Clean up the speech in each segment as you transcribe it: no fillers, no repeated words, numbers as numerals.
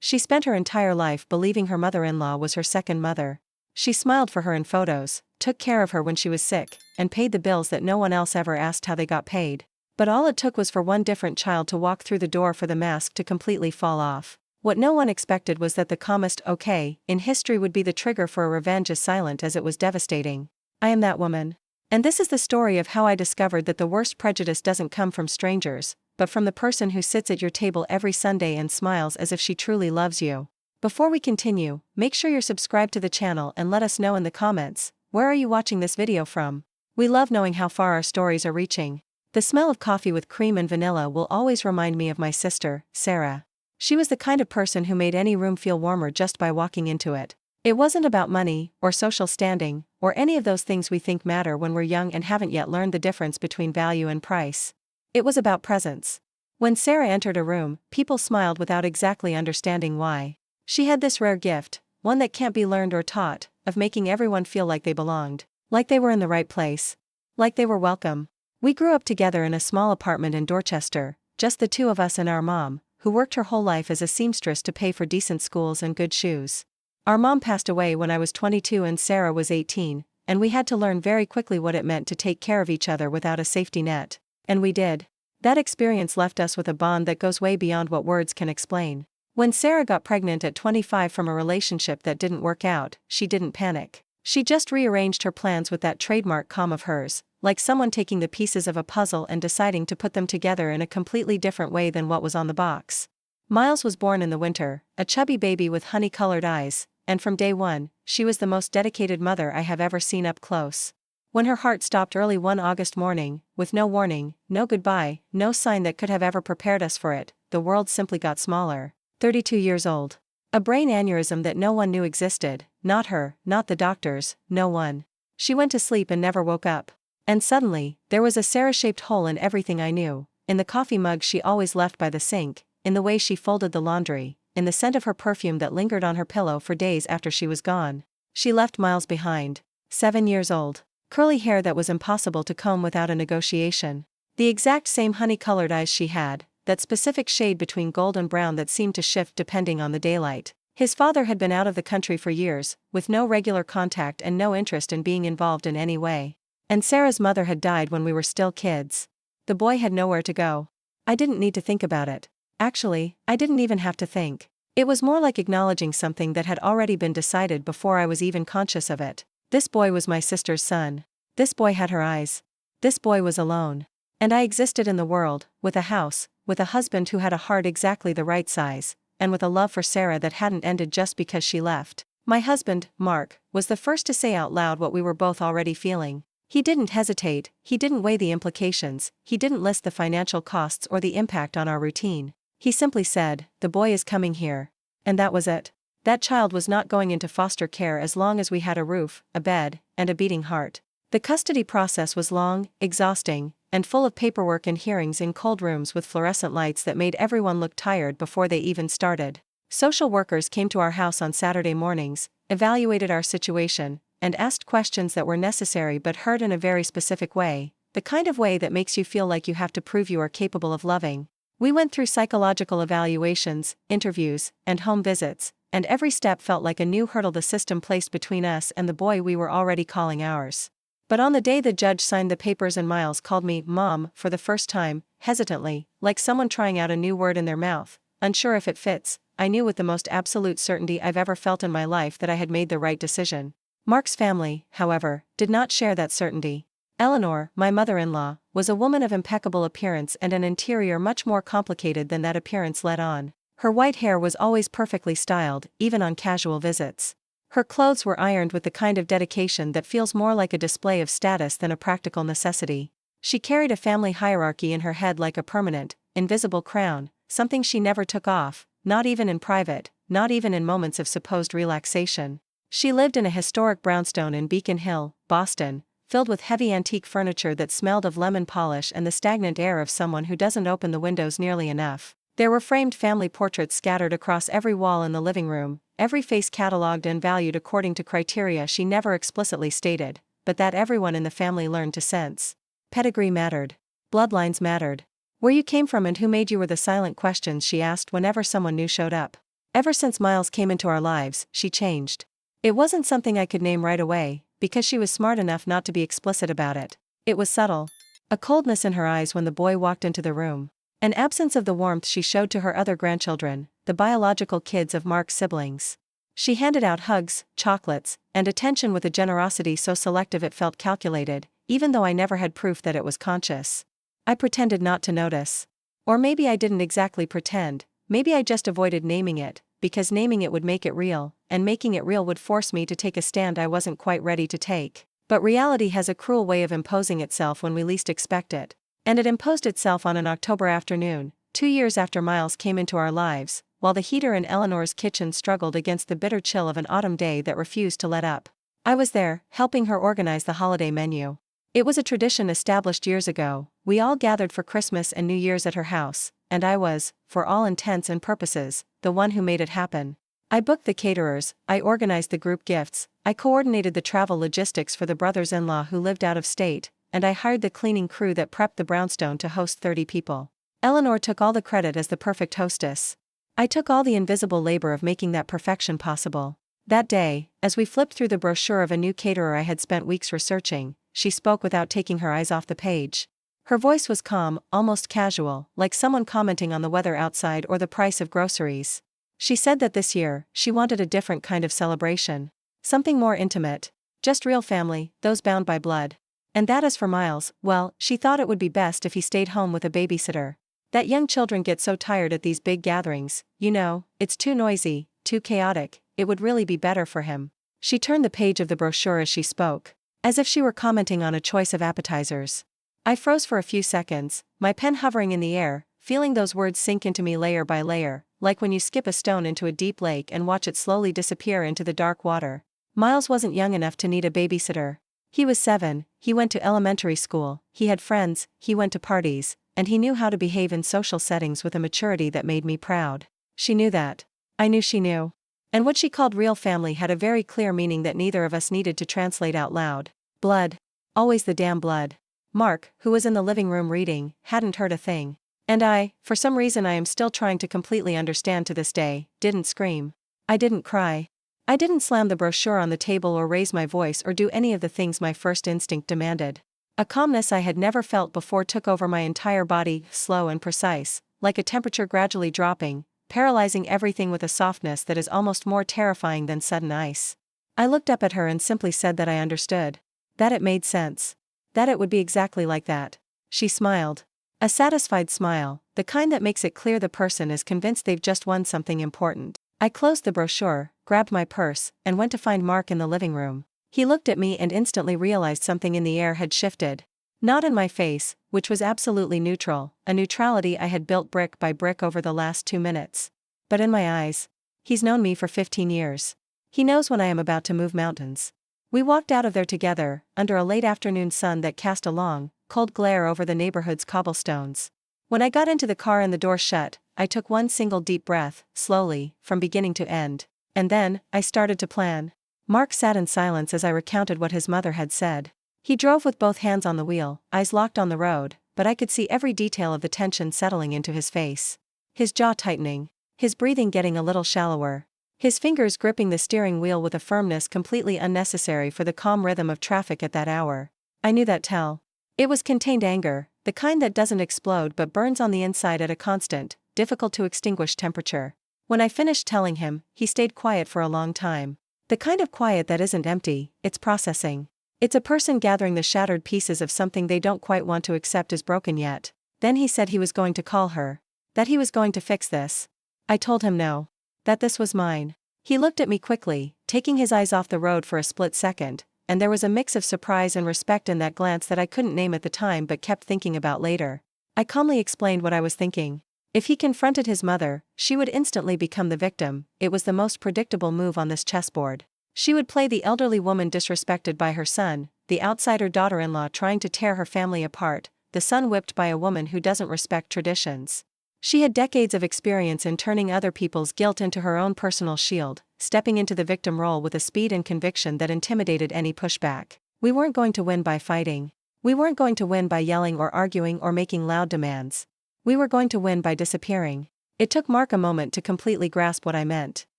She spent her entire life believing her mother-in-law was her second mother. She smiled for her in photos, took care of her when she was sick, and paid the bills that no one else ever asked how they got paid. But all it took was for one different child to walk through the door for the mask to completely fall off. What no one expected was that the calmest "okay" in history would be the trigger for a revenge as silent as it was devastating. I am that woman. And this is the story of how I discovered that the worst prejudice doesn't come from strangers, but from the person who sits at your table every Sunday and smiles as if she truly loves you. Before we continue, make sure you're subscribed to the channel and let us know in the comments, where are you watching this video from? We love knowing how far our stories are reaching. The smell of coffee with cream and vanilla will always remind me of my sister, Sarah. She was the kind of person who made any room feel warmer just by walking into it. It wasn't about money, or social standing, or any of those things we think matter when we're young and haven't yet learned the difference between value and price. It was about presence. When Sarah entered a room, people smiled without exactly understanding why. She had this rare gift, one that can't be learned or taught, of making everyone feel like they belonged, like they were in the right place, like they were welcome. We grew up together in a small apartment in Dorchester, just the two of us and our mom, who worked her whole life as a seamstress to pay for decent schools and good shoes. Our mom passed away when I was 22 and Sarah was 18, and we had to learn very quickly what it meant to take care of each other without a safety net. And we did. That experience left us with a bond that goes way beyond what words can explain. When Sarah got pregnant at 25 from a relationship that didn't work out, she didn't panic. She just rearranged her plans with that trademark calm of hers, like someone taking the pieces of a puzzle and deciding to put them together in a completely different way than what was on the box. Miles was born in the winter, a chubby baby with honey-colored eyes, and from day one, she was the most dedicated mother I have ever seen up close. When her heart stopped early one August morning, with no warning, no goodbye, no sign that could have ever prepared us for it, the world simply got smaller. 32 years old. A brain aneurysm that no one knew existed, not her, not the doctors, no one. She went to sleep and never woke up. And suddenly, there was a Sarah-shaped hole in everything I knew, in the coffee mug she always left by the sink, in the way she folded the laundry, in the scent of her perfume that lingered on her pillow for days after she was gone. She left Miles behind. 7 years old. Curly hair that was impossible to comb without a negotiation. The exact same honey-colored eyes she had, that specific shade between gold and brown that seemed to shift depending on the daylight. His father had been out of the country for years, with no regular contact and no interest in being involved in any way. And Sarah's mother had died when we were still kids. The boy had nowhere to go. I didn't need to think about it. Actually, I didn't even have to think. It was more like acknowledging something that had already been decided before I was even conscious of it. This boy was my sister's son. This boy had her eyes. This boy was alone. And I existed in the world, with a house, with a husband who had a heart exactly the right size, and with a love for Sarah that hadn't ended just because she left. My husband, Mark, was the first to say out loud what we were both already feeling. He didn't hesitate, he didn't weigh the implications, he didn't list the financial costs or the impact on our routine. He simply said, "The boy is coming here." And that was it. That child was not going into foster care as long as we had a roof, a bed, and a beating heart. The custody process was long, exhausting, and full of paperwork and hearings in cold rooms with fluorescent lights that made everyone look tired before they even started. Social workers came to our house on Saturday mornings, evaluated our situation, and asked questions that were necessary but heard in a very specific way, the kind of way that makes you feel like you have to prove you are capable of loving. We went through psychological evaluations, interviews, and home visits, and every step felt like a new hurdle the system placed between us and the boy we were already calling ours. But on the day the judge signed the papers and Miles called me Mom for the first time, hesitantly, like someone trying out a new word in their mouth, unsure if it fits, I knew with the most absolute certainty I've ever felt in my life that I had made the right decision. Mark's family, however, did not share that certainty. Eleanor, my mother-in-law, was a woman of impeccable appearance and an interior much more complicated than that appearance let on. Her white hair was always perfectly styled, even on casual visits. Her clothes were ironed with the kind of dedication that feels more like a display of status than a practical necessity. She carried a family hierarchy in her head like a permanent, invisible crown, something she never took off, not even in private, not even in moments of supposed relaxation. She lived in a historic brownstone in Beacon Hill, Boston, filled with heavy antique furniture that smelled of lemon polish and the stagnant air of someone who doesn't open the windows nearly enough. There were framed family portraits scattered across every wall in the living room, every face catalogued and valued according to criteria she never explicitly stated, but that everyone in the family learned to sense. Pedigree mattered. Bloodlines mattered. Where you came from and who made you were the silent questions she asked whenever someone new showed up. Ever since Miles came into our lives, she changed. It wasn't something I could name right away, because she was smart enough not to be explicit about it. It was subtle. A coldness in her eyes when the boy walked into the room. An absence of the warmth she showed to her other grandchildren, the biological kids of Mark's siblings. She handed out hugs, chocolates, and attention with a generosity so selective it felt calculated, even though I never had proof that it was conscious. I pretended not to notice. Or maybe I didn't exactly pretend, maybe I just avoided naming it, because naming it would make it real, and making it real would force me to take a stand I wasn't quite ready to take. But reality has a cruel way of imposing itself when we least expect it. And it imposed itself on an October afternoon, 2 years after Miles came into our lives, while the heater in Eleanor's kitchen struggled against the bitter chill of an autumn day that refused to let up. I was there, helping her organize the holiday menu. It was a tradition established years ago. We all gathered for Christmas and New Year's at her house, and I was, for all intents and purposes, the one who made it happen. I booked the caterers, I organized the group gifts, I coordinated the travel logistics for the brothers-in-law who lived out of state, and I hired the cleaning crew that prepped the brownstone to host 30 people. Eleanor took all the credit as the perfect hostess. I took all the invisible labor of making that perfection possible. That day, as we flipped through the brochure of a new caterer I had spent weeks researching, she spoke without taking her eyes off the page. Her voice was calm, almost casual, like someone commenting on the weather outside or the price of groceries. She said that this year, she wanted a different kind of celebration. Something more intimate. Just real family, those bound by blood. And that as for Miles, well, she thought it would be best if he stayed home with a babysitter. That young children get so tired at these big gatherings, you know, it's too noisy, too chaotic, it would really be better for him. She turned the page of the brochure as she spoke, as if she were commenting on a choice of appetizers. I froze for a few seconds, my pen hovering in the air, feeling those words sink into me layer by layer, like when you skip a stone into a deep lake and watch it slowly disappear into the dark water. Miles wasn't young enough to need a babysitter. He was 7, he went to elementary school, he had friends, he went to parties, and he knew how to behave in social settings with a maturity that made me proud. She knew that. I knew she knew. And what she called real family had a very clear meaning that neither of us needed to translate out loud. Blood. Always the damn blood. Mark, who was in the living room reading, hadn't heard a thing. And I, for some reason I am still trying to completely understand to this day, didn't scream. I didn't cry. I didn't slam the brochure on the table or raise my voice or do any of the things my first instinct demanded. A calmness I had never felt before took over my entire body, slow and precise, like a temperature gradually dropping, paralyzing everything with a softness that is almost more terrifying than sudden ice. I looked up at her and simply said that I understood. That it made sense. That it would be exactly like that. She smiled. A satisfied smile, the kind that makes it clear the person is convinced they've just won something important. I closed the brochure, grabbed my purse, and went to find Mark in the living room. He looked at me and instantly realized something in the air had shifted. Not in my face, which was absolutely neutral, a neutrality I had built brick by brick over the last 2 minutes. But in my eyes. He's known me for 15 years. He knows when I am about to move mountains. We walked out of there together, under a late afternoon sun that cast a long, cold glare over the neighborhood's cobblestones. When I got into the car and the door shut, I took one single deep breath, slowly, from beginning to end. And then, I started to plan. Mark sat in silence as I recounted what his mother had said. He drove with both hands on the wheel, eyes locked on the road, but I could see every detail of the tension settling into his face. His jaw tightening. His breathing getting a little shallower. His fingers gripping the steering wheel with a firmness completely unnecessary for the calm rhythm of traffic at that hour. I knew that tell. It was contained anger, the kind that doesn't explode but burns on the inside at a constant, difficult to extinguish temperature. When I finished telling him, he stayed quiet for a long time. The kind of quiet that isn't empty, it's processing. It's a person gathering the shattered pieces of something they don't quite want to accept as broken yet. Then he said he was going to call her. That he was going to fix this. I told him no. That this was mine. He looked at me quickly, taking his eyes off the road for a split second, and there was a mix of surprise and respect in that glance that I couldn't name at the time but kept thinking about later. I calmly explained what I was thinking. If he confronted his mother, she would instantly become the victim. It was the most predictable move on this chessboard. She would play the elderly woman disrespected by her son, the outsider daughter-in-law trying to tear her family apart, the son whipped by a woman who doesn't respect traditions. She had decades of experience in turning other people's guilt into her own personal shield, stepping into the victim role with a speed and conviction that intimidated any pushback. We weren't going to win by fighting. We weren't going to win by yelling or arguing or making loud demands. We were going to win by disappearing. It took Mark a moment to completely grasp what I meant.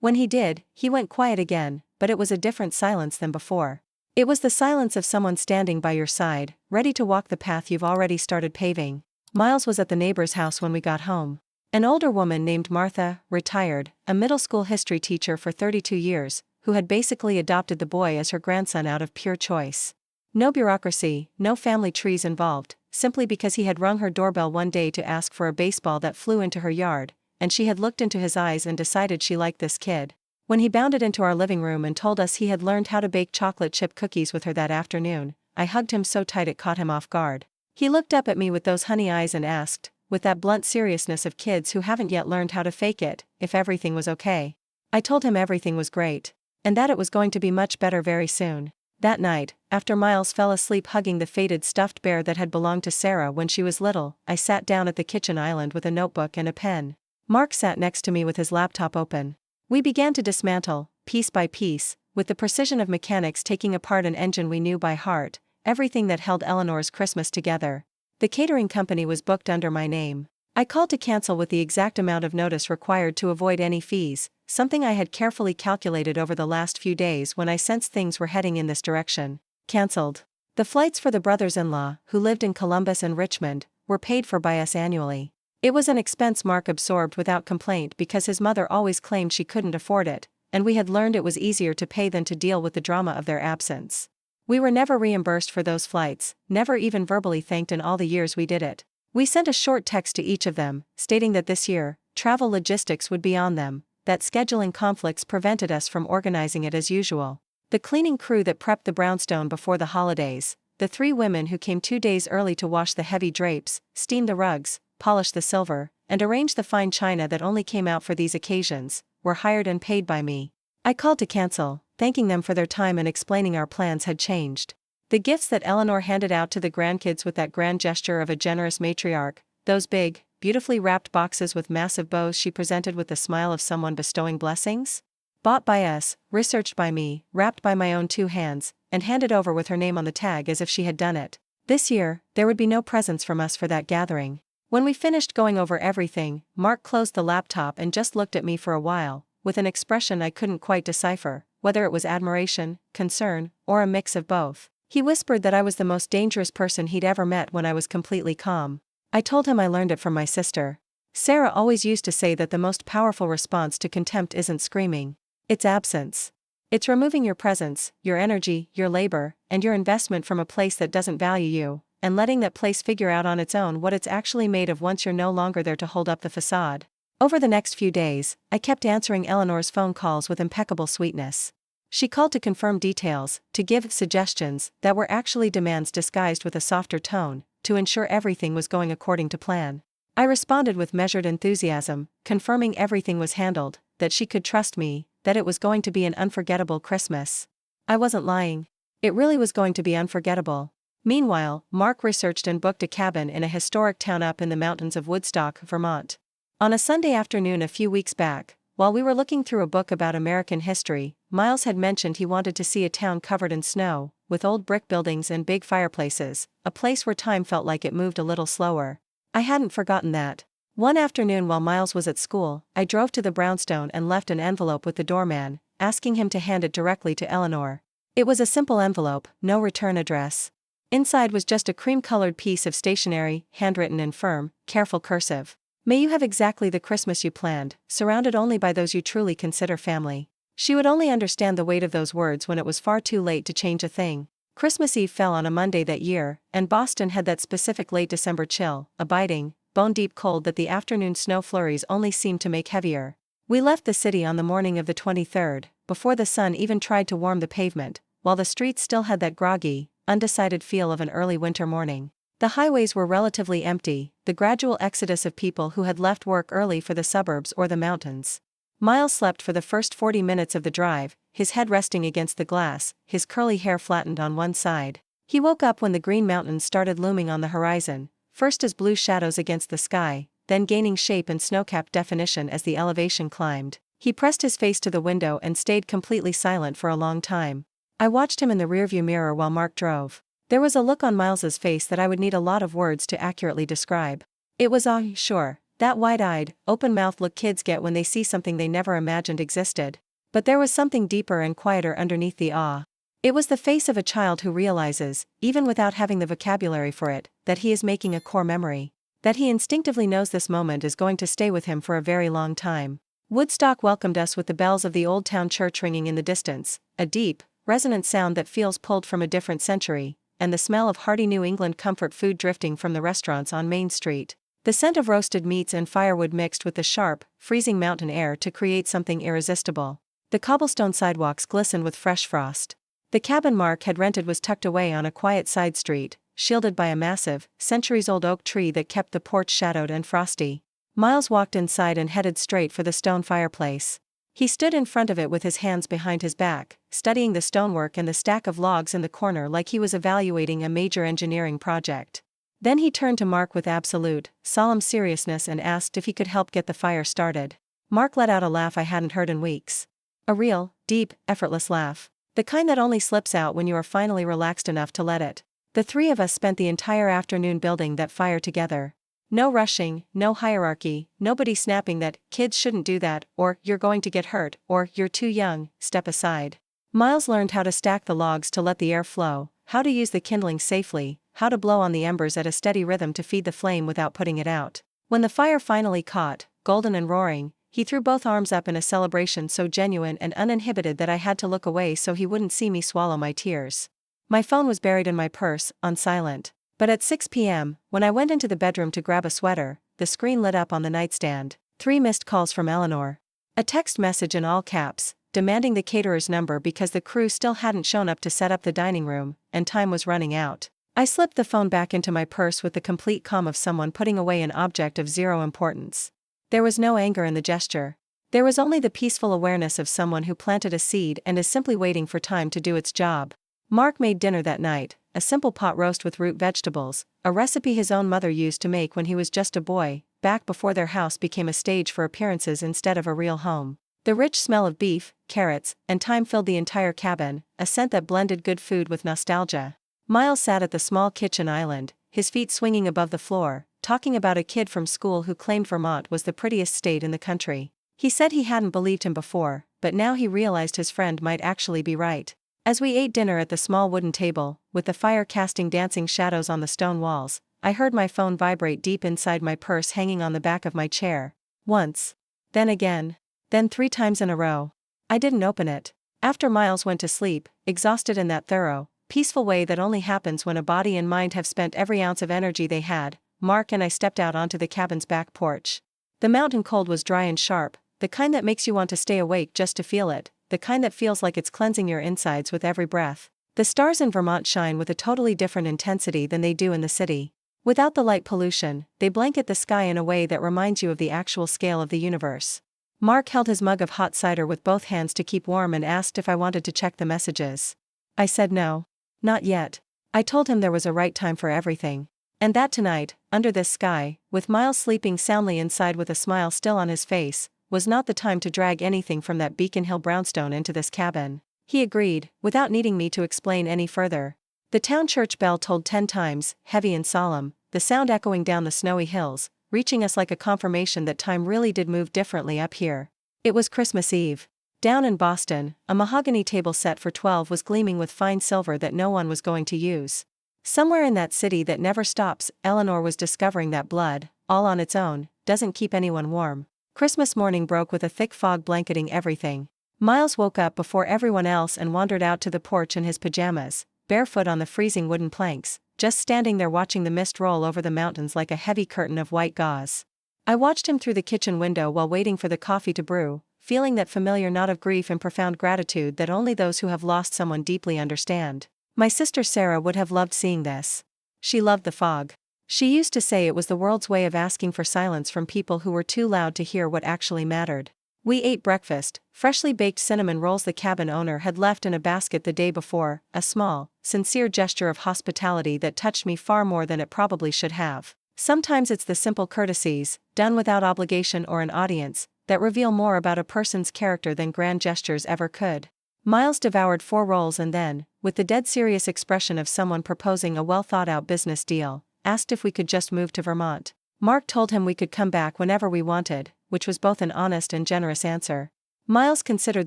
When he did, he went quiet again, but it was a different silence than before. It was the silence of someone standing by your side, ready to walk the path you've already started paving. Miles was at the neighbor's house when we got home. An older woman named Martha, retired, a middle school history teacher for 32 years, who had basically adopted the boy as her grandson out of pure choice. No bureaucracy, no family trees involved, simply because he had rung her doorbell one day to ask for a baseball that flew into her yard, and she had looked into his eyes and decided she liked this kid. When he bounded into our living room and told us he had learned how to bake chocolate chip cookies with her that afternoon, I hugged him so tight it caught him off guard. He looked up at me with those honey eyes and asked, with that blunt seriousness of kids who haven't yet learned how to fake it, if everything was okay. I told him everything was great. And that it was going to be much better very soon. That night, after Miles fell asleep hugging the faded stuffed bear that had belonged to Sarah when she was little, I sat down at the kitchen island with a notebook and a pen. Mark sat next to me with his laptop open. We began to dismantle, piece by piece, with the precision of mechanics taking apart an engine we knew by heart, everything that held Eleanor's Christmas together. The catering company was booked under my name. I called to cancel with the exact amount of notice required to avoid any fees, something I had carefully calculated over the last few days when I sensed things were heading in this direction. Cancelled. The flights for the brothers-in-law, who lived in Columbus and Richmond, were paid for by us annually. It was an expense Mark absorbed without complaint because his mother always claimed she couldn't afford it, and we had learned it was easier to pay than to deal with the drama of their absence. We were never reimbursed for those flights, never even verbally thanked in all the years we did it. We sent a short text to each of them, stating that this year, travel logistics would be on them, that scheduling conflicts prevented us from organizing it as usual. The cleaning crew that prepped the brownstone before the holidays, the 3 women who came 2 days early to wash the heavy drapes, steam the rugs, polish the silver, and arrange the fine china that only came out for these occasions, were hired and paid by me. I called to cancel, thanking them for their time and explaining our plans had changed. The gifts that Eleanor handed out to the grandkids with that grand gesture of a generous matriarch, those big, beautifully wrapped boxes with massive bows she presented with the smile of someone bestowing blessings? Bought by us, researched by me, wrapped by my own 2 hands, and handed over with her name on the tag as if she had done it. This year, there would be no presents from us for that gathering. When we finished going over everything, Mark closed the laptop and just looked at me for a while, with an expression I couldn't quite decipher, whether it was admiration, concern, or a mix of both. He whispered that I was the most dangerous person he'd ever met when I was completely calm. I told him I learned it from my sister. Sarah always used to say that the most powerful response to contempt isn't screaming. It's absence. It's removing your presence, your energy, your labor, and your investment from a place that doesn't value you, and letting that place figure out on its own what it's actually made of once you're no longer there to hold up the facade. Over the next few days, I kept answering Eleanor's phone calls with impeccable sweetness. She called to confirm details, to give suggestions that were actually demands disguised with a softer tone, to ensure everything was going according to plan. I responded with measured enthusiasm, confirming everything was handled, that she could trust me, that it was going to be an unforgettable Christmas. I wasn't lying. It really was going to be unforgettable. Meanwhile, Mark researched and booked a cabin in a historic town up in the mountains of Woodstock, Vermont. On a Sunday afternoon a few weeks back, while we were looking through a book about American history, Miles had mentioned he wanted to see a town covered in snow, with old brick buildings and big fireplaces, a place where time felt like it moved a little slower. I hadn't forgotten that. One afternoon while Miles was at school, I drove to the brownstone and left an envelope with the doorman, asking him to hand it directly to Eleanor. It was a simple envelope, no return address. Inside was just a cream-colored piece of stationery, handwritten in firm, careful cursive. May you have exactly the Christmas you planned, surrounded only by those you truly consider family. She would only understand the weight of those words when it was far too late to change a thing. Christmas Eve fell on a Monday that year, and Boston had that specific late December chill, a biting, bone-deep cold that the afternoon snow flurries only seemed to make heavier. We left the city on the morning of the 23rd, before the sun even tried to warm the pavement, while the streets still had that groggy, undecided feel of an early winter morning. The highways were relatively empty, the gradual exodus of people who had left work early for the suburbs or the mountains. Miles slept for the first 40 minutes of the drive, his head resting against the glass, his curly hair flattened on one side. He woke up when the Green Mountains started looming on the horizon, first as blue shadows against the sky, then gaining shape and snow-capped definition as the elevation climbed. He pressed his face to the window and stayed completely silent for a long time. I watched him in the rearview mirror while Mark drove. There was a look on Miles's face that I would need a lot of words to accurately describe. It was sure, That wide-eyed, open-mouthed look kids get when they see something they never imagined existed. But there was something deeper and quieter underneath the awe. It was the face of a child who realizes, even without having the vocabulary for it, that he is making a core memory. That he instinctively knows this moment is going to stay with him for a very long time. Woodstock welcomed us with the bells of the old town church ringing in the distance, a deep, resonant sound that feels pulled from a different century, and the smell of hearty New England comfort food drifting from the restaurants on Main Street. The scent of roasted meats and firewood mixed with the sharp, freezing mountain air to create something irresistible. The cobblestone sidewalks glistened with fresh frost. The cabin Mark had rented was tucked away on a quiet side street, shielded by a massive, centuries-old oak tree that kept the porch shadowed and frosty. Miles walked inside and headed straight for the stone fireplace. He stood in front of it with his hands behind his back, studying the stonework and the stack of logs in the corner like he was evaluating a major engineering project. Then he turned to Mark with absolute, solemn seriousness and asked if he could help get the fire started. Mark let out a laugh I hadn't heard in weeks. A real, deep, effortless laugh. The kind that only slips out when you are finally relaxed enough to let it. The three of us spent the entire afternoon building that fire together. No rushing, no hierarchy, nobody snapping that, kids shouldn't do that, or, you're going to get hurt, or, you're too young, step aside. Miles learned how to stack the logs to let the air flow, how to use the kindling safely, how to blow on the embers at a steady rhythm to feed the flame without putting it out. When the fire finally caught, golden and roaring, he threw both arms up in a celebration so genuine and uninhibited that I had to look away so he wouldn't see me swallow my tears. My phone was buried in my purse, on silent. But at 6 p.m., when I went into the bedroom to grab a sweater, the screen lit up on the nightstand. 3 missed calls from Eleanor. A text message in all caps, demanding the caterer's number because the crew still hadn't shown up to set up the dining room, and time was running out. I slipped the phone back into my purse with the complete calm of someone putting away an object of zero importance. There was no anger in the gesture. There was only the peaceful awareness of someone who planted a seed and is simply waiting for time to do its job. Mark made dinner that night, a simple pot roast with root vegetables, a recipe his own mother used to make when he was just a boy, back before their house became a stage for appearances instead of a real home. The rich smell of beef, carrots, and thyme filled the entire cabin, a scent that blended good food with nostalgia. Miles sat at the small kitchen island, his feet swinging above the floor, talking about a kid from school who claimed Vermont was the prettiest state in the country. He said he hadn't believed him before, but now he realized his friend might actually be right. As we ate dinner at the small wooden table, with the fire casting dancing shadows on the stone walls, I heard my phone vibrate deep inside my purse hanging on the back of my chair. Once. Then again. Then 3 times in a row. I didn't open it. After Miles went to sleep, exhausted in that thorough, peaceful way that only happens when a body and mind have spent every ounce of energy they had, Mark and I stepped out onto the cabin's back porch. The mountain cold was dry and sharp, the kind that makes you want to stay awake just to feel it, the kind that feels like it's cleansing your insides with every breath. The stars in Vermont shine with a totally different intensity than they do in the city. Without the light pollution, they blanket the sky in a way that reminds you of the actual scale of the universe. Mark held his mug of hot cider with both hands to keep warm and asked if I wanted to check the messages. I said no. Not yet. I told him there was a right time for everything. And that tonight, under this sky, with Miles sleeping soundly inside with a smile still on his face, was not the time to drag anything from that Beacon Hill brownstone into this cabin. He agreed, without needing me to explain any further. The town church bell tolled 10 times, heavy and solemn, the sound echoing down the snowy hills, reaching us like a confirmation that time really did move differently up here. It was Christmas Eve. Down in Boston, a mahogany table set for 12 was gleaming with fine silver that no one was going to use. Somewhere in that city that never stops, Eleanor was discovering that blood, all on its own, doesn't keep anyone warm. Christmas morning broke with a thick fog blanketing everything. Miles woke up before everyone else and wandered out to the porch in his pajamas, barefoot on the freezing wooden planks, just standing there watching the mist roll over the mountains like a heavy curtain of white gauze. I watched him through the kitchen window while waiting for the coffee to brew, feeling that familiar knot of grief and profound gratitude that only those who have lost someone deeply understand. My sister Sarah would have loved seeing this. She loved the fog. She used to say it was the world's way of asking for silence from people who were too loud to hear what actually mattered. We ate breakfast, freshly baked cinnamon rolls the cabin owner had left in a basket the day before, a small, sincere gesture of hospitality that touched me far more than it probably should have. Sometimes it's the simple courtesies, done without obligation or an audience, that reveal more about a person's character than grand gestures ever could. Miles devoured 4 rolls and then, with the dead serious expression of someone proposing a well-thought-out business deal, asked if we could just move to Vermont. Mark told him we could come back whenever we wanted, which was both an honest and generous answer. Miles considered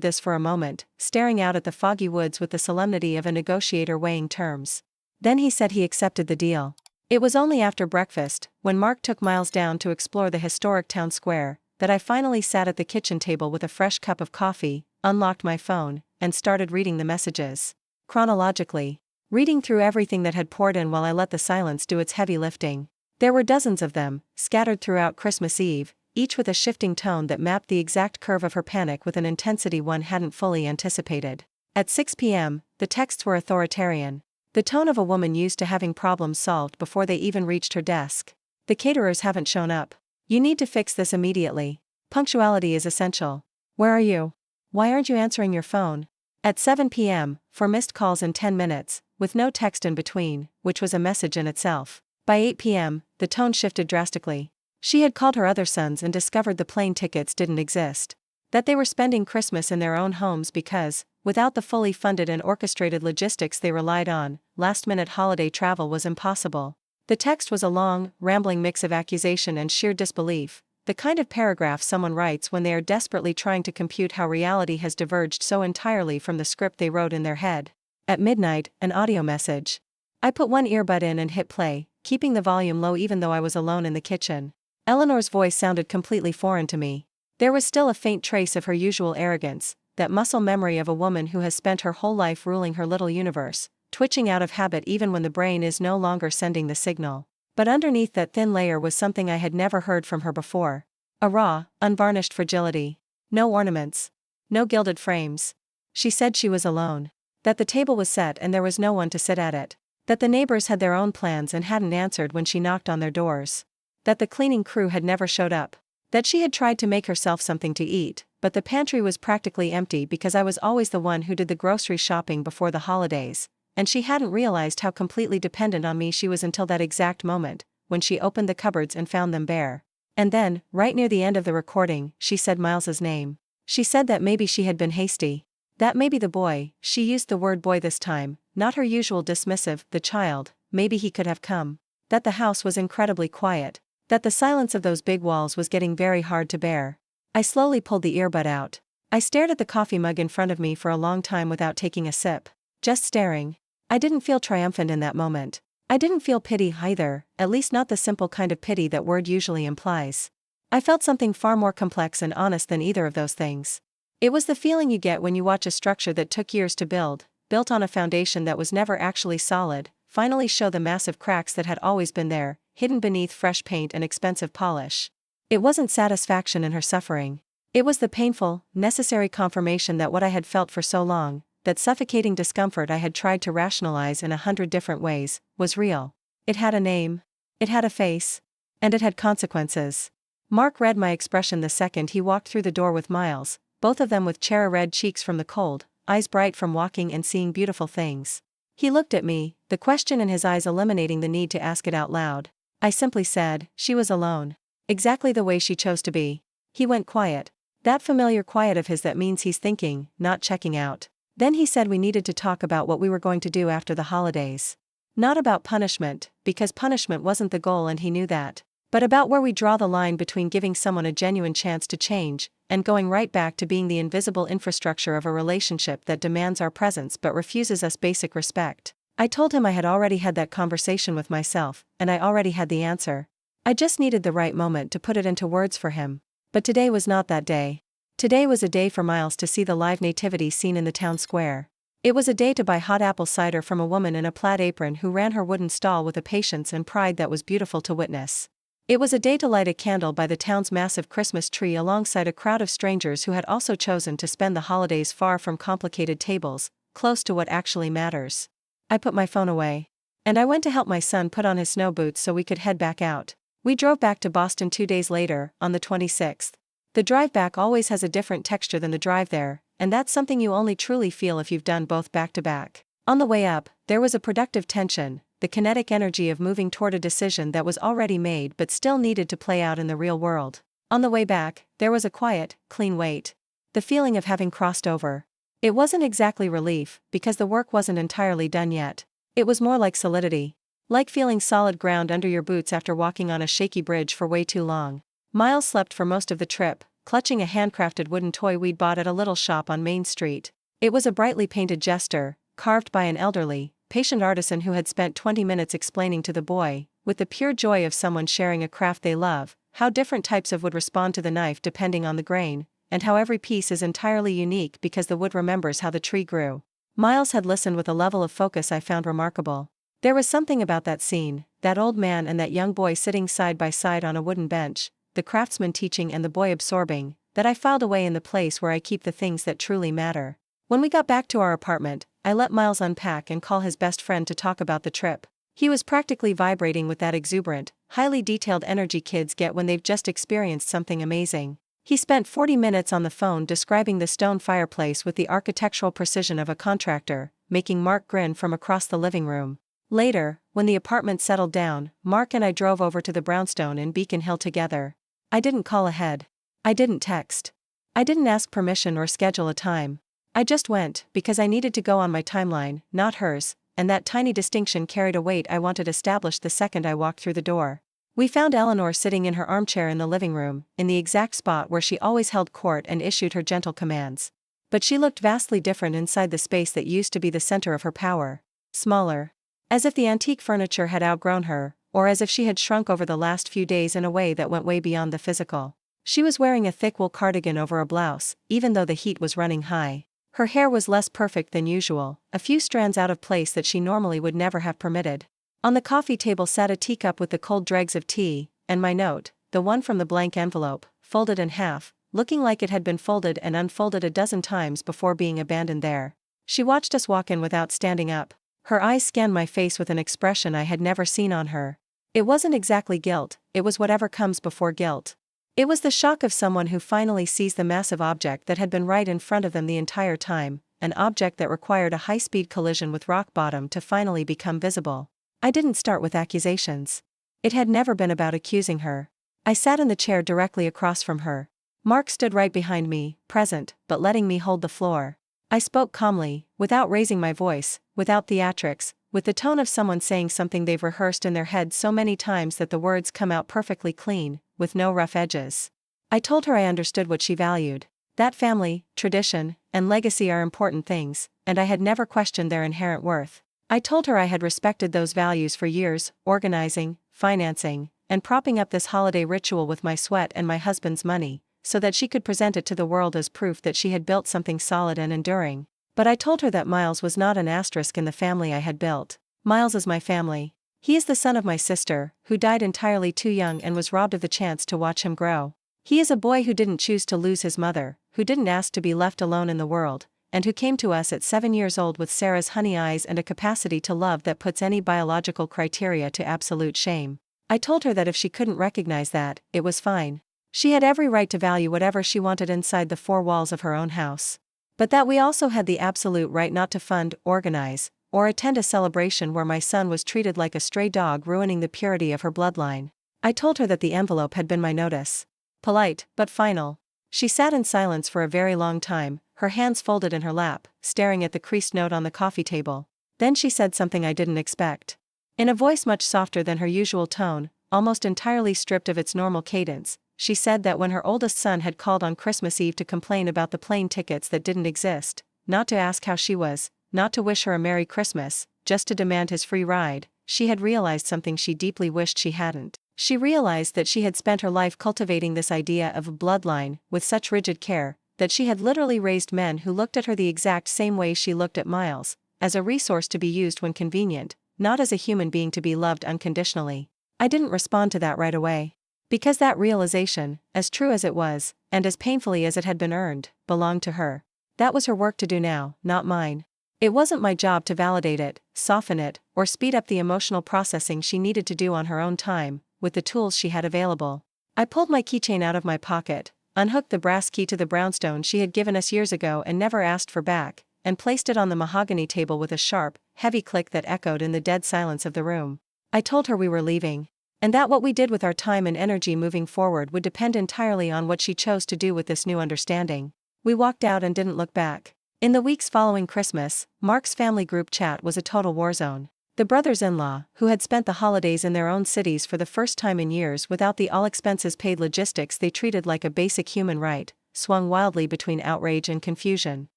this for a moment, staring out at the foggy woods with the solemnity of a negotiator weighing terms. Then he said he accepted the deal. It was only after breakfast, when Mark took Miles down to explore the historic town square, that I finally sat at the kitchen table with a fresh cup of coffee, unlocked my phone, and started reading the messages. Chronologically. Reading through everything that had poured in while I let the silence do its heavy lifting. There were dozens of them, scattered throughout Christmas Eve, each with a shifting tone that mapped the exact curve of her panic with an intensity one hadn't fully anticipated. At 6 p.m., the texts were authoritarian. The tone of a woman used to having problems solved before they even reached her desk. The caterers haven't shown up. You need to fix this immediately. Punctuality is essential. Where are you? Why aren't you answering your phone? At 7 p.m., 4 missed calls in 10 minutes, with no text in between, which was a message in itself. By 8 p.m., the tone shifted drastically. She had called her other sons and discovered the plane tickets didn't exist. That they were spending Christmas in their own homes because, without the fully funded and orchestrated logistics they relied on, last-minute holiday travel was impossible. The text was a long, rambling mix of accusation and sheer disbelief, the kind of paragraph someone writes when they are desperately trying to compute how reality has diverged so entirely from the script they wrote in their head. At midnight, an audio message. I put one earbud in and hit play, keeping the volume low even though I was alone in the kitchen. Eleanor's voice sounded completely foreign to me. There was still a faint trace of her usual arrogance, that muscle memory of a woman who has spent her whole life ruling her little universe, twitching out of habit even when the brain is no longer sending the signal. But underneath that thin layer was something I had never heard from her before. A raw, unvarnished fragility. No ornaments. No gilded frames. She said she was alone. That the table was set and there was no one to sit at it. That the neighbors had their own plans and hadn't answered when she knocked on their doors. That the cleaning crew had never showed up. That she had tried to make herself something to eat, but the pantry was practically empty because I was always the one who did the grocery shopping before the holidays, and she hadn't realized how completely dependent on me she was until that exact moment, when she opened the cupboards and found them bare. And then, right near the end of the recording, she said Miles's name. She said that maybe she had been hasty. That maybe the boy, she used the word boy this time, not her usual dismissive, the child, maybe he could have come. That the house was incredibly quiet. That the silence of those big walls was getting very hard to bear. I slowly pulled the earbud out. I stared at the coffee mug in front of me for a long time without taking a sip. Just staring. I didn't feel triumphant in that moment. I didn't feel pity either, at least not the simple kind of pity that word usually implies. I felt something far more complex and honest than either of those things. It was the feeling you get when you watch a structure that took years to build, built on a foundation that was never actually solid, finally show the massive cracks that had always been there, hidden beneath fresh paint and expensive polish. It wasn't satisfaction in her suffering. It was the painful, necessary confirmation that what I had felt for so long, that suffocating discomfort I had tried to rationalize in 100 different ways, was real. It had a name. It had a face. And it had consequences. Mark read my expression the second he walked through the door with Miles, both of them with cherry-red cheeks from the cold, eyes bright from walking and seeing beautiful things. He looked at me, the question in his eyes eliminating the need to ask it out loud. I simply said, she was alone. Exactly the way she chose to be. He went quiet. That familiar quiet of his that means he's thinking, not checking out. Then he said we needed to talk about what we were going to do after the holidays. Not about punishment, because punishment wasn't the goal and he knew that. But about where we draw the line between giving someone a genuine chance to change, and going right back to being the invisible infrastructure of a relationship that demands our presence but refuses us basic respect. I told him I had already had that conversation with myself, and I already had the answer. I just needed the right moment to put it into words for him. But today was not that day. Today was a day for Miles to see the live nativity scene in the town square. It was a day to buy hot apple cider from a woman in a plaid apron who ran her wooden stall with a patience and pride that was beautiful to witness. It was a day to light a candle by the town's massive Christmas tree alongside a crowd of strangers who had also chosen to spend the holidays far from complicated tables, close to what actually matters. I put my phone away. And I went to help my son put on his snow boots so we could head back out. We drove back to Boston 2 days later, on the 26th. The drive back always has a different texture than the drive there, and that's something you only truly feel if you've done both back to back. On the way up, there was a productive tension, the kinetic energy of moving toward a decision that was already made but still needed to play out in the real world. On the way back, there was a quiet, clean weight. The feeling of having crossed over. It wasn't exactly relief, because the work wasn't entirely done yet. It was more like solidity. Like feeling solid ground under your boots after walking on a shaky bridge for way too long. Miles slept for most of the trip, clutching a handcrafted wooden toy we'd bought at a little shop on Main Street. It was a brightly painted jester, carved by an elderly, patient artisan who had spent 20 minutes explaining to the boy, with the pure joy of someone sharing a craft they love, how different types of wood respond to the knife depending on the grain, and how every piece is entirely unique because the wood remembers how the tree grew. Miles had listened with a level of focus I found remarkable. There was something about that scene, that old man and that young boy sitting side by side on a wooden bench, the craftsman teaching and the boy absorbing, that I filed away in the place where I keep the things that truly matter. When we got back to our apartment, I let Miles unpack and call his best friend to talk about the trip. He was practically vibrating with that exuberant, highly detailed energy kids get when they've just experienced something amazing. He spent 40 minutes on the phone describing the stone fireplace with the architectural precision of a contractor, making Mark grin from across the living room. Later, when the apartment settled down, Mark and I drove over to the brownstone in Beacon Hill together. I didn't call ahead. I didn't text. I didn't ask permission or schedule a time. I just went, because I needed to go on my timeline, not hers, and that tiny distinction carried a weight I wanted established the second I walked through the door. We found Eleanor sitting in her armchair in the living room, in the exact spot where she always held court and issued her gentle commands. But she looked vastly different inside the space that used to be the center of her power. Smaller. As if the antique furniture had outgrown her, or as if she had shrunk over the last few days in a way that went way beyond the physical. She was wearing a thick wool cardigan over a blouse, even though the heat was running high. Her hair was less perfect than usual, a few strands out of place that she normally would never have permitted. On the coffee table sat a teacup with the cold dregs of tea, and my note, the one from the blank envelope, folded in half, looking like it had been folded and unfolded a dozen times before being abandoned there. She watched us walk in without standing up. Her eyes scanned my face with an expression I had never seen on her. It wasn't exactly guilt, it was whatever comes before guilt. It was the shock of someone who finally sees the massive object that had been right in front of them the entire time, an object that required a high-speed collision with rock bottom to finally become visible. I didn't start with accusations. It had never been about accusing her. I sat in the chair directly across from her. Mark stood right behind me, present, but letting me hold the floor. I spoke calmly, without raising my voice, without theatrics, with the tone of someone saying something they've rehearsed in their head so many times that the words come out perfectly clean, with no rough edges. I told her I understood what she valued. That family, tradition, and legacy are important things, and I had never questioned their inherent worth. I told her I had respected those values for years, organizing, financing, and propping up this holiday ritual with my sweat and my husband's money, so that she could present it to the world as proof that she had built something solid and enduring. But I told her that Miles was not an asterisk in the family I had built. Miles is my family. He is the son of my sister, who died entirely too young and was robbed of the chance to watch him grow. He is a boy who didn't choose to lose his mother, who didn't ask to be left alone in the world, and who came to us at 7 years old with Sarah's honey eyes and a capacity to love that puts any biological criteria to absolute shame. I told her that if she couldn't recognize that, it was fine. She had every right to value whatever she wanted inside the four walls of her own house. But that we also had the absolute right not to fund, organize, or attend a celebration where my son was treated like a stray dog, ruining the purity of her bloodline. I told her that the envelope had been my notice. Polite, but final. She sat in silence for a very long time, her hands folded in her lap, staring at the creased note on the coffee table. Then she said something I didn't expect. In a voice much softer than her usual tone, almost entirely stripped of its normal cadence, she said that when her oldest son had called on Christmas Eve to complain about the plane tickets that didn't exist, not to ask how she was, not to wish her a Merry Christmas, just to demand his free ride, she had realized something she deeply wished she hadn't. She realized that she had spent her life cultivating this idea of a bloodline with such rigid care, that she had literally raised men who looked at her the exact same way she looked at Miles, as a resource to be used when convenient, not as a human being to be loved unconditionally. I didn't respond to that right away. Because that realization, as true as it was, and as painfully as it had been earned, belonged to her. That was her work to do now, not mine. It wasn't my job to validate it, soften it, or speed up the emotional processing she needed to do on her own time, with the tools she had available. I pulled my keychain out of my pocket, unhooked the brass key to the brownstone she had given us years ago and never asked for back, and placed it on the mahogany table with a sharp, heavy click that echoed in the dead silence of the room. I told her we were leaving. And that what we did with our time and energy moving forward would depend entirely on what she chose to do with this new understanding. We walked out and didn't look back. In the weeks following Christmas, Mark's family group chat was a total war zone. The brothers-in-law, who had spent the holidays in their own cities for the first time in years without the all-expenses-paid logistics they treated like a basic human right, swung wildly between outrage and confusion.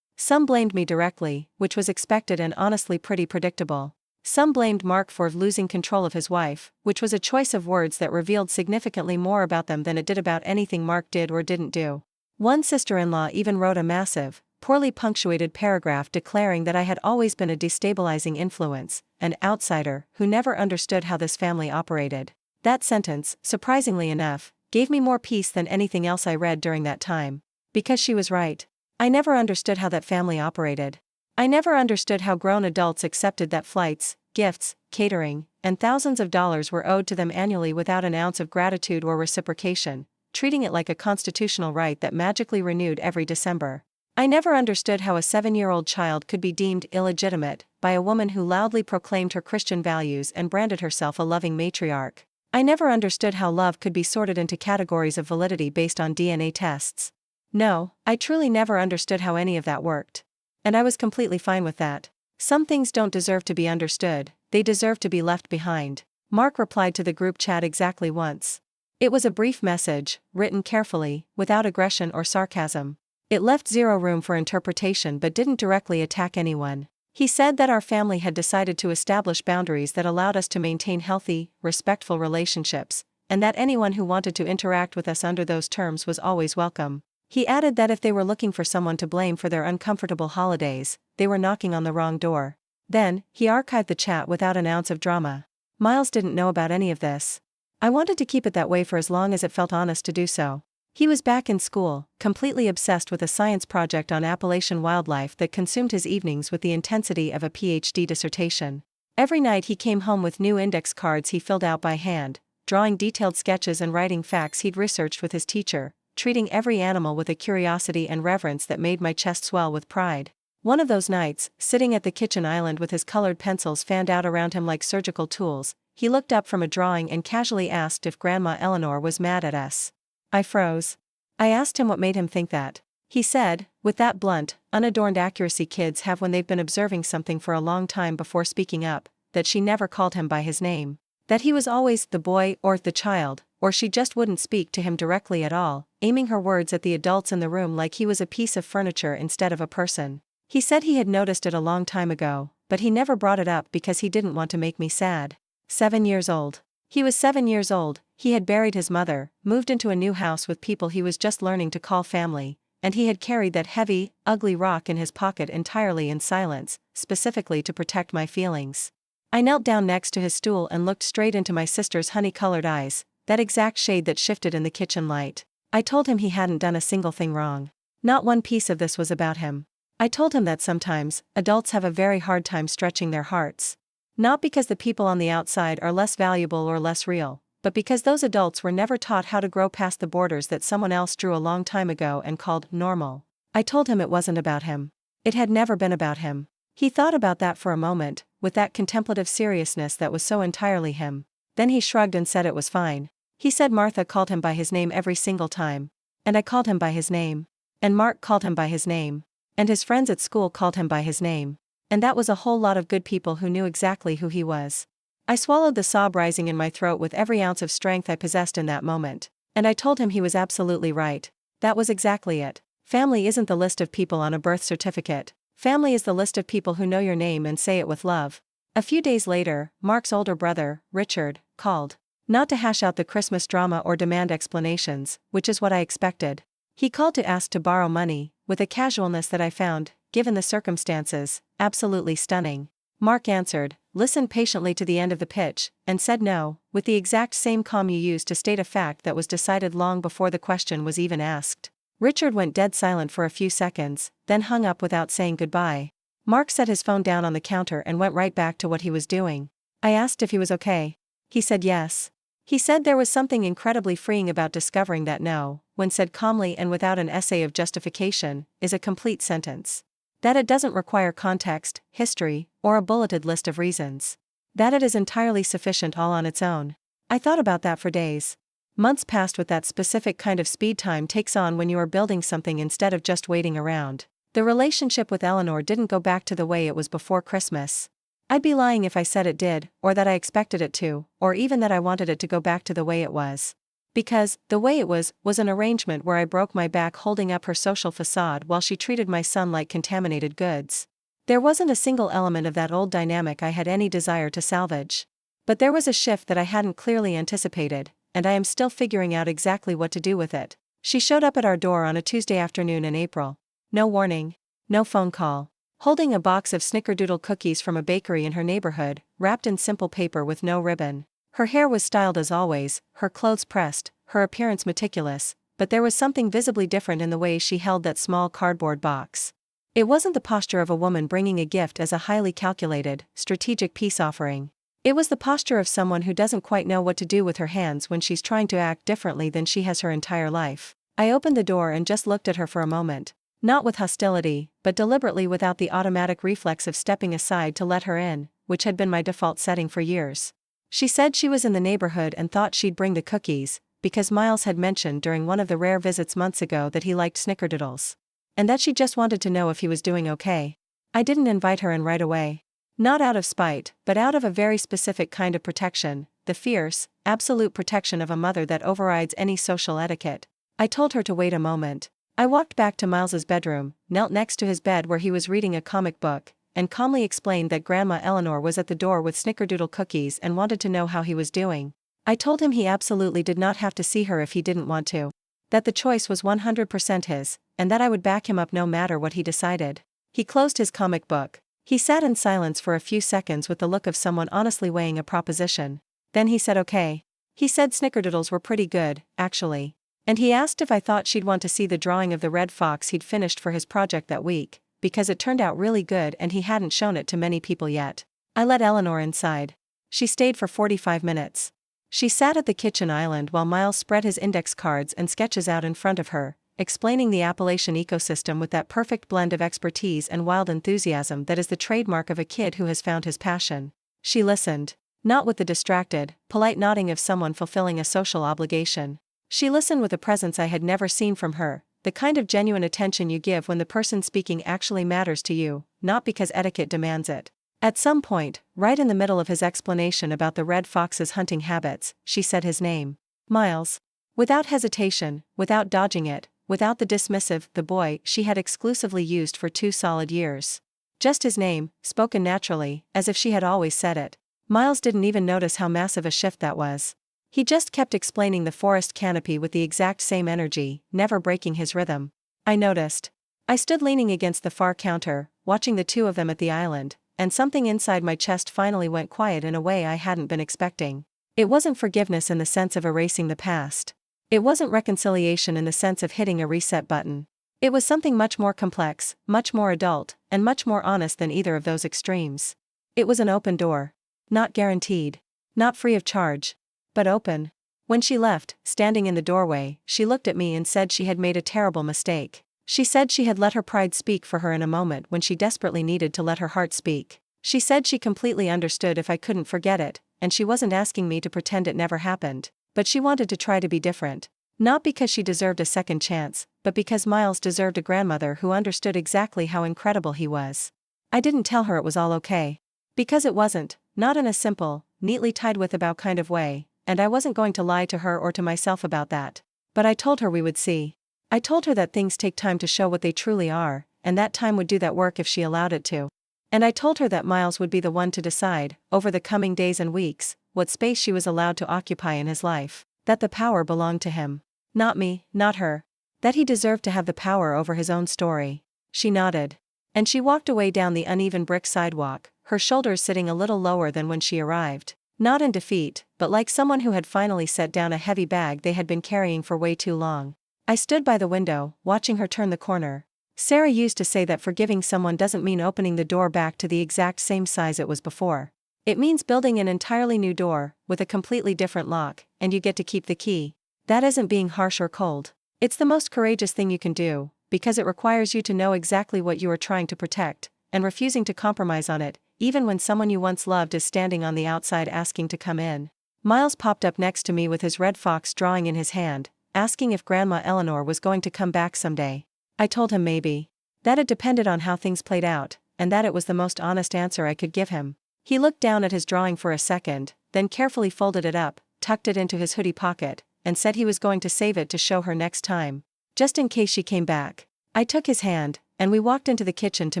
Some blamed me directly, which was expected and honestly pretty predictable. Some blamed Mark for losing control of his wife, which was a choice of words that revealed significantly more about them than it did about anything Mark did or didn't do. One sister-in-law even wrote a massive, poorly punctuated paragraph declaring that I had always been a destabilizing influence, an outsider who never understood how this family operated. That sentence, surprisingly enough, gave me more peace than anything else I read during that time. Because she was right. I never understood how that family operated. I never understood how grown adults accepted that flights, gifts, catering, and thousands of dollars were owed to them annually without an ounce of gratitude or reciprocation, treating it like a constitutional right that magically renewed every December. I never understood how a 7-year-old child could be deemed illegitimate by a woman who loudly proclaimed her Christian values and branded herself a loving matriarch. I never understood how love could be sorted into categories of validity based on DNA tests. No, I truly never understood how any of that worked. And I was completely fine with that. Some things don't deserve to be understood, they deserve to be left behind. Mark replied to the group chat exactly once. It was a brief message, written carefully, without aggression or sarcasm. It left zero room for interpretation but didn't directly attack anyone. He said that our family had decided to establish boundaries that allowed us to maintain healthy, respectful relationships, and that anyone who wanted to interact with us under those terms was always welcome. He added that if they were looking for someone to blame for their uncomfortable holidays, they were knocking on the wrong door. Then, he archived the chat without an ounce of drama. Miles didn't know about any of this. I wanted to keep it that way for as long as it felt honest to do so. He was back in school, completely obsessed with a science project on Appalachian wildlife that consumed his evenings with the intensity of a PhD dissertation. Every night he came home with new index cards he filled out by hand, drawing detailed sketches and writing facts he'd researched with his teacher, treating every animal with a curiosity and reverence that made my chest swell with pride. One of those nights, sitting at the kitchen island with his colored pencils fanned out around him like surgical tools, he looked up from a drawing and casually asked if Grandma Eleanor was mad at us. I froze. I asked him what made him think that. He said, with that blunt, unadorned accuracy kids have when they've been observing something for a long time before speaking up, that she never called him by his name. That he was always the boy or the child, or she just wouldn't speak to him directly at all, aiming her words at the adults in the room like he was a piece of furniture instead of a person. He said he had noticed it a long time ago, but he never brought it up because he didn't want to make me sad. 7 years old. He was 7 years old, he had buried his mother, moved into a new house with people he was just learning to call family, and he had carried that heavy, ugly rock in his pocket entirely in silence, specifically to protect my feelings. I knelt down next to his stool and looked straight into my sister's honey-colored eyes, that exact shade that shifted in the kitchen light. I told him he hadn't done a single thing wrong. Not one piece of this was about him. I told him that sometimes, adults have a very hard time stretching their hearts. Not because the people on the outside are less valuable or less real, but because those adults were never taught how to grow past the borders that someone else drew a long time ago and called normal. I told him it wasn't about him. It had never been about him. He thought about that for a moment, with that contemplative seriousness that was so entirely him. Then he shrugged and said it was fine. He said Martha called him by his name every single time. And I called him by his name. And Mark called him by his name. And his friends at school called him by his name. And that was a whole lot of good people who knew exactly who he was. I swallowed the sob rising in my throat with every ounce of strength I possessed in that moment. And I told him he was absolutely right. That was exactly it. Family isn't the list of people on a birth certificate. Family is the list of people who know your name and say it with love. A few days later, Mark's older brother, Richard, called. Not to hash out the Christmas drama or demand explanations, which is what I expected. He called to ask to borrow money, with a casualness that I found, given the circumstances, absolutely stunning. Mark answered, listened patiently to the end of the pitch, and said no, with the exact same calm you used to state a fact that was decided long before the question was even asked. Richard went dead silent for a few seconds, then hung up without saying goodbye. Mark set his phone down on the counter and went right back to what he was doing. I asked if he was okay. He said yes. He said there was something incredibly freeing about discovering that no, when said calmly and without an essay of justification, is a complete sentence. That it doesn't require context, history, or a bulleted list of reasons. That it is entirely sufficient all on its own. I thought about that for days. Months passed with that specific kind of speed time takes on when you are building something instead of just waiting around. The relationship with Eleanor didn't go back to the way it was before Christmas. I'd be lying if I said it did, or that I expected it to, or even that I wanted it to go back to the way it was. Because, the way it was an arrangement where I broke my back holding up her social facade while she treated my son like contaminated goods. There wasn't a single element of that old dynamic I had any desire to salvage. But there was a shift that I hadn't clearly anticipated, and I am still figuring out exactly what to do with it. She showed up at our door on a Tuesday afternoon in April. No warning. No phone call. Holding a box of snickerdoodle cookies from a bakery in her neighborhood, wrapped in simple paper with no ribbon. Her hair was styled as always, her clothes pressed, her appearance meticulous, but there was something visibly different in the way she held that small cardboard box. It wasn't the posture of a woman bringing a gift as a highly calculated, strategic peace offering. It was the posture of someone who doesn't quite know what to do with her hands when she's trying to act differently than she has her entire life. I opened the door and just looked at her for a moment. Not with hostility, but deliberately without the automatic reflex of stepping aside to let her in, which had been my default setting for years. She said she was in the neighborhood and thought she'd bring the cookies, because Miles had mentioned during one of the rare visits months ago that he liked snickerdoodles. And that she just wanted to know if he was doing okay. I didn't invite her in right away. Not out of spite, but out of a very specific kind of protection, the fierce, absolute protection of a mother that overrides any social etiquette. I told her to wait a moment. I walked back to Miles's bedroom, knelt next to his bed where he was reading a comic book, and calmly explained that Grandma Eleanor was at the door with snickerdoodle cookies and wanted to know how he was doing. I told him he absolutely did not have to see her if he didn't want to. That the choice was 100% his, and that I would back him up no matter what he decided. He closed his comic book. He sat in silence for a few seconds with the look of someone honestly weighing a proposition. Then he said okay. He said snickerdoodles were pretty good, actually. And he asked if I thought she'd want to see the drawing of the red fox he'd finished for his project that week, because it turned out really good and he hadn't shown it to many people yet. I let Eleanor inside. She stayed for 45 minutes. She sat at the kitchen island while Miles spread his index cards and sketches out in front of her, explaining the Appalachian ecosystem with that perfect blend of expertise and wild enthusiasm that is the trademark of a kid who has found his passion. She listened. Not with the distracted, polite nodding of someone fulfilling a social obligation. She listened with a presence I had never seen from her, the kind of genuine attention you give when the person speaking actually matters to you, not because etiquette demands it. At some point, right in the middle of his explanation about the red fox's hunting habits, she said his name. Miles. Without hesitation, without dodging it, without the dismissive, the boy she had exclusively used for 2 solid years. Just his name, spoken naturally, as if she had always said it. Miles didn't even notice how massive a shift that was. He just kept explaining the forest canopy with the exact same energy, never breaking his rhythm. I noticed. I stood leaning against the far counter, watching the two of them at the island, and something inside my chest finally went quiet in a way I hadn't been expecting. It wasn't forgiveness in the sense of erasing the past. It wasn't reconciliation in the sense of hitting a reset button. It was something much more complex, much more adult, and much more honest than either of those extremes. It was an open door. Not guaranteed. Not free of charge. But open. When she left, standing in the doorway, she looked at me and said she had made a terrible mistake. She said she had let her pride speak for her in a moment when she desperately needed to let her heart speak. She said she completely understood if I couldn't forget it, and she wasn't asking me to pretend it never happened, but she wanted to try to be different. Not because she deserved a second chance, but because Miles deserved a grandmother who understood exactly how incredible he was. I didn't tell her it was all okay. Because it wasn't, not in a simple, neatly tied with about kind of way. And I wasn't going to lie to her or to myself about that. But I told her we would see. I told her that things take time to show what they truly are, and that time would do that work if she allowed it to. And I told her that Miles would be the one to decide, over the coming days and weeks, what space she was allowed to occupy in his life, that the power belonged to him. Not me, not her. That he deserved to have the power over his own story. She nodded. And she walked away down the uneven brick sidewalk, her shoulders sitting a little lower than when she arrived. Not in defeat, but like someone who had finally set down a heavy bag they had been carrying for way too long. I stood by the window, watching her turn the corner. Sarah used to say that forgiving someone doesn't mean opening the door back to the exact same size it was before. It means building an entirely new door, with a completely different lock, and you get to keep the key. That isn't being harsh or cold. It's the most courageous thing you can do, because it requires you to know exactly what you are trying to protect, and refusing to compromise on it, even when someone you once loved is standing on the outside asking to come in. Miles popped up next to me with his red fox drawing in his hand, asking if Grandma Eleanor was going to come back someday. I told him maybe. That it depended on how things played out, and that it was the most honest answer I could give him. He looked down at his drawing for a second, then carefully folded it up, tucked it into his hoodie pocket, and said he was going to save it to show her next time, just in case she came back. I took his hand, and we walked into the kitchen to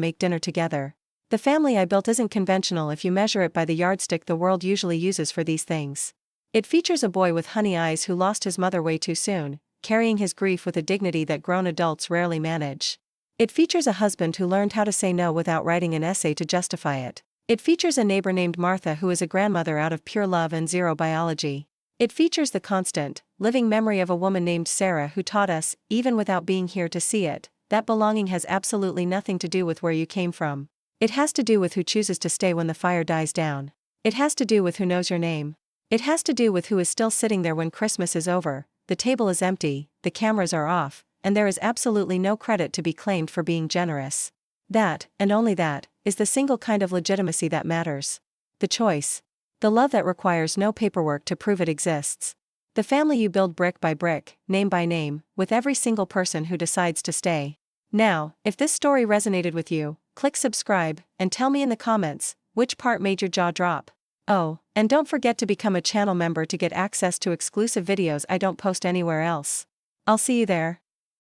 make dinner together. The family I built isn't conventional if you measure it by the yardstick the world usually uses for these things. It features a boy with honey eyes who lost his mother way too soon, carrying his grief with a dignity that grown adults rarely manage. It features a husband who learned how to say no without writing an essay to justify it. It features a neighbor named Martha who is a grandmother out of pure love and zero biology. It features the constant, living memory of a woman named Sarah who taught us, even without being here to see it, that belonging has absolutely nothing to do with where you came from. It has to do with who chooses to stay when the fire dies down. It has to do with who knows your name. It has to do with who is still sitting there when Christmas is over, the table is empty, the cameras are off, and there is absolutely no credit to be claimed for being generous. That, and only that, is the single kind of legitimacy that matters. The choice. The love that requires no paperwork to prove it exists. The family you build brick by brick, name by name, with every single person who decides to stay. Now, if this story resonated with you, click subscribe, and tell me in the comments, which part made your jaw drop. Oh, and don't forget to become a channel member to get access to exclusive videos I don't post anywhere else. I'll see you there.